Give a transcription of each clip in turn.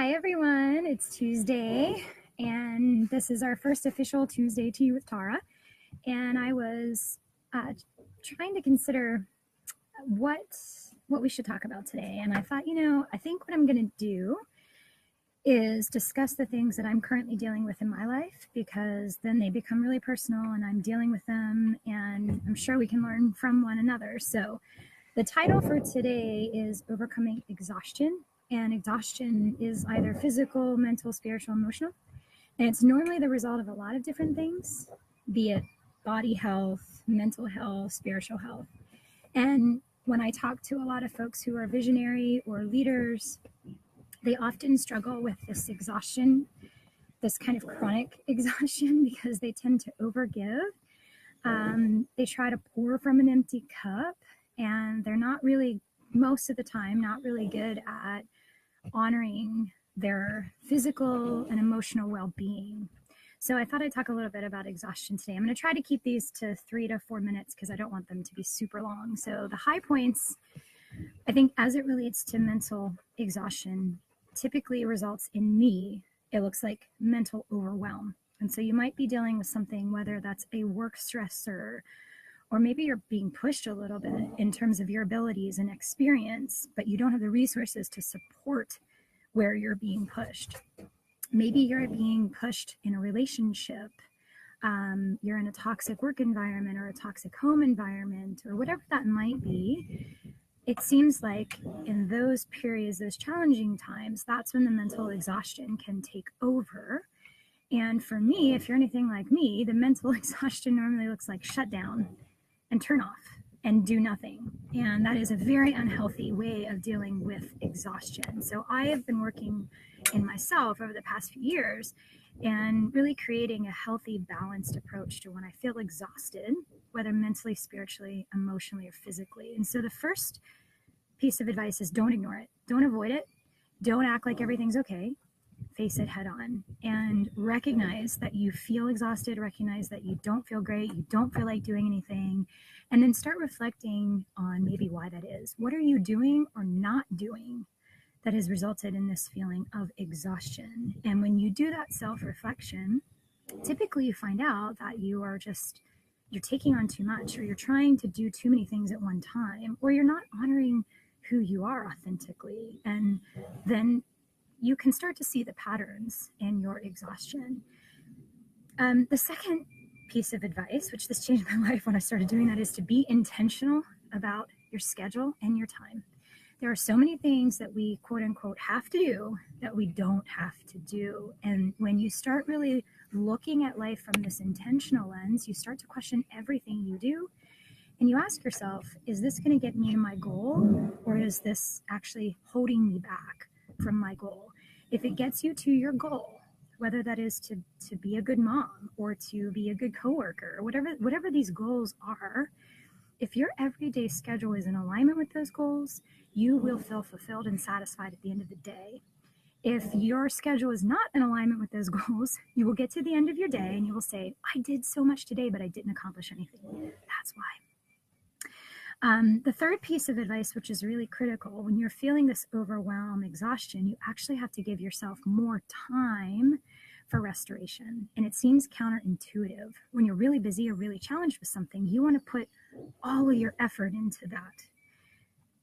Hi, everyone. It's Tuesday, and this is our first official Tuesday Tea with Taura. And I was trying to consider what we should talk about today. And I thought, I think what I'm going to do is discuss the things that I'm currently dealing with in my life, because then they become really personal and I'm dealing with them, and I'm sure we can learn from one another. So the title for today is Overcoming Exhaustion. And exhaustion is either physical, mental, spiritual, emotional. And it's normally the result of a lot of different things, be it body health, mental health, spiritual health. And when I talk to a lot of folks who are visionary or leaders, they often struggle with this exhaustion, this kind of chronic exhaustion, because they tend to overgive. They try to pour from an empty cup, and they're not really, most of the time, not really good at honoring their physical and emotional well-being. So I thought I'd talk a little bit about exhaustion today. I'm going to try to keep these to 3 to 4 minutes because I don't want them to be super long. So the high points, I think, as it relates to mental exhaustion, typically results in me, it looks like mental overwhelm. And so you might be dealing with something, whether that's a work stressor, or maybe you're being pushed a little bit in terms of your abilities and experience, but you don't have the resources to support where you're being pushed. Maybe you're being pushed in a relationship. You're in a toxic work environment or a toxic home environment, or whatever that might be. It seems like in those periods, those challenging times, that's when the mental exhaustion can take over. And for me, if you're anything like me, the mental exhaustion normally looks like shutdown and turn off and do nothing. And that is a very unhealthy way of dealing with exhaustion. So I have been working in myself over the past few years and really creating a healthy, balanced approach to when I feel exhausted, whether mentally, spiritually, emotionally, or physically. And so the first piece of advice is don't ignore it. Don't avoid it. Don't act like everything's okay. Face it head on and recognize that you feel exhausted, recognize that you don't feel great, you don't feel like doing anything, and then start reflecting on maybe why that is. What are you doing or not doing that has resulted in this feeling of exhaustion? And when you do that self-reflection, typically you find out that you're taking on too much, or you're trying to do too many things at one time, or you're not honoring who you are authentically. And then you can start to see the patterns in your exhaustion. The second piece of advice, which this changed my life when I started doing that, is to be intentional about your schedule and your time. There are so many things that we quote unquote have to do that we don't have to do. And when you start really looking at life from this intentional lens, you start to question everything you do. And you ask yourself, is this going to get me to my goal, or is this actually holding me back from my goal? If it gets you to your goal, whether that is to be a good mom or to be a good coworker, or whatever these goals are, if your everyday schedule is in alignment with those goals, you will feel fulfilled and satisfied at the end of the day. If your schedule is not in alignment with those goals, you will get to the end of your day and you will say, I did so much today, but I didn't accomplish anything. That's why. The third piece of advice, which is really critical, when you're feeling this overwhelm, exhaustion, you actually have to give yourself more time for restoration. And it seems counterintuitive. When you're really busy or really challenged with something, you want to put all of your effort into that.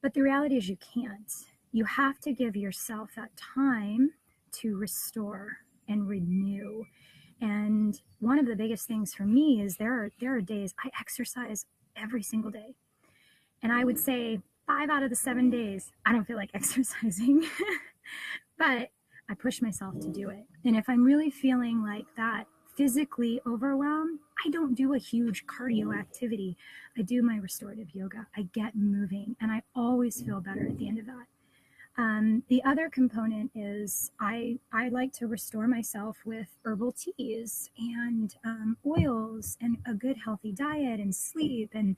But the reality is you can't. You have to give yourself that time to restore and renew. And one of the biggest things for me is there are days I exercise every single day. And I would say 5 out of the 7 days, I don't feel like exercising, but I push myself to do it. And if I'm really feeling like that, physically overwhelmed, I don't do a huge cardio activity. I do my restorative yoga. I get moving, and I always feel better at the end of that. The other component is I like to restore myself with herbal teas and oils and a good healthy diet and sleep and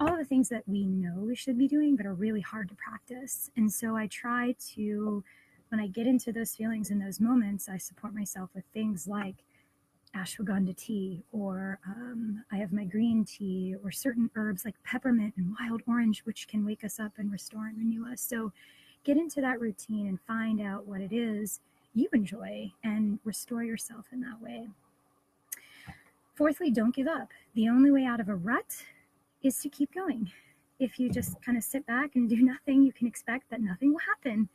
all of the things that we know we should be doing but are really hard to practice. And so I try to, when I get into those feelings in those moments, I support myself with things like ashwagandha tea, or I have my green tea, or certain herbs like peppermint and wild orange, which can wake us up and restore and renew us. So get into that routine and find out what it is you enjoy and restore yourself in that way. Fourthly, don't give up. The only way out of a rut is to keep going. If you just kind of sit back and do nothing, you can expect that nothing will happen.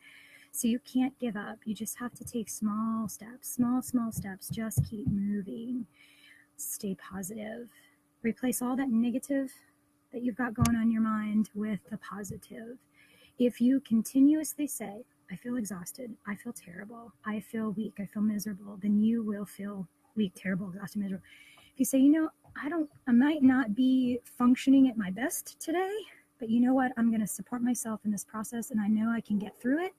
So you can't give up. You just have to take small steps, small steps. Just keep moving. Stay positive. Replace all that negative that you've got going on in your mind with the positive. If you continuously say, I feel exhausted, I feel terrible, I feel weak, I feel miserable, then you will feel weak, terrible, exhausted, miserable. If you say, I might not be functioning at my best today, but you know what? I'm going to support myself in this process and I know I can get through it.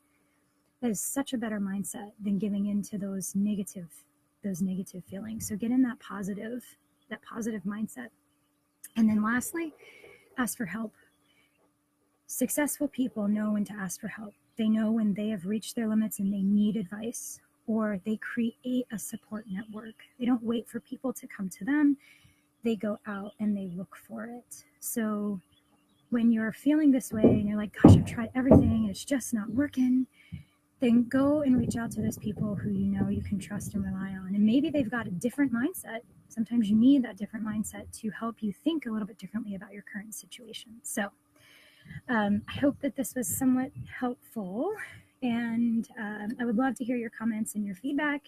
That is such a better mindset than giving into those negative feelings. So get in that positive mindset. And then lastly, ask for help. Successful people know when to ask for help. They know when they have reached their limits and they need advice, or they create a support network. They don't wait for people to come to them. They go out and they look for it. So when you're feeling this way and you're like, gosh, I've tried everything and it's just not working, then go and reach out to those people who you know you can trust and rely on. And maybe they've got a different mindset. Sometimes you need that different mindset to help you think a little bit differently about your current situation. So I hope that this was somewhat helpful. And I would love to hear your comments and your feedback.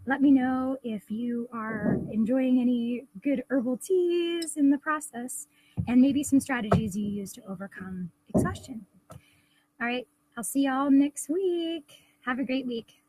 Let me know if you are enjoying any good herbal teas in the process and maybe some strategies you use to overcome exhaustion. All right, I'll see y'all next week. Have a great week.